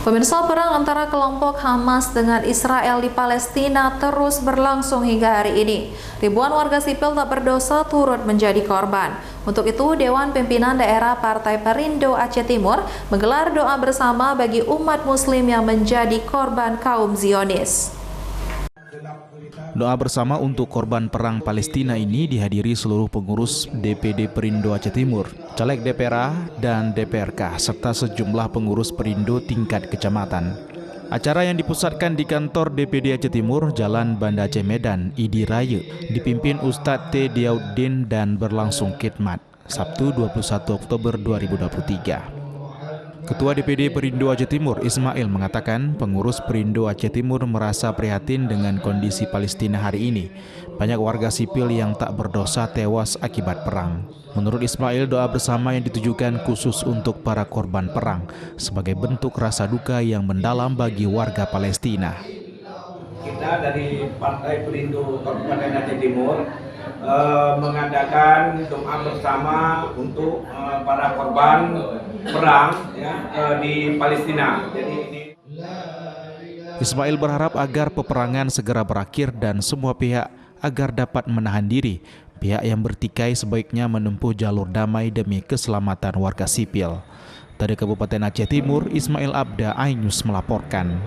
Pemirsa, perang antara kelompok Hamas dengan Israel di Palestina terus berlangsung hingga hari ini. Ribuan warga sipil tak berdosa turut menjadi korban. Untuk itu, Dewan Pimpinan Daerah Partai Perindo Aceh Timur menggelar doa bersama bagi umat muslim yang menjadi korban kaum Zionis. Doa bersama untuk korban perang Palestina ini dihadiri seluruh pengurus DPD Perindo Aceh Timur, caleg DPRA dan DPRK, serta sejumlah pengurus Perindo tingkat kecamatan. Acara yang dipusatkan di kantor DPD Aceh Timur, Jalan Banda Aceh Medan, Idi Raya, dipimpin Ustadz T. Diauddin dan berlangsung khidmat, Sabtu 21 Oktober 2023. Ketua DPD Perindo Aceh Timur, Ismail, mengatakan pengurus Perindo Aceh Timur merasa prihatin dengan kondisi Palestina hari ini. Banyak warga sipil yang tak berdosa tewas akibat perang. Menurut Ismail, doa bersama yang ditujukan khusus untuk para korban perang sebagai bentuk rasa duka yang mendalam bagi warga Palestina. Kita dari Partai Perindo Kabupaten Aceh Timur mengadakan doa bersama untuk para korban perang di Palestina. Jadi ini Ismail berharap agar peperangan segera berakhir dan semua pihak agar dapat menahan diri. Pihak yang bertikai sebaiknya menempuh jalur damai demi keselamatan warga sipil. Dari Kabupaten Aceh Timur, Ismail Abda, iNews melaporkan.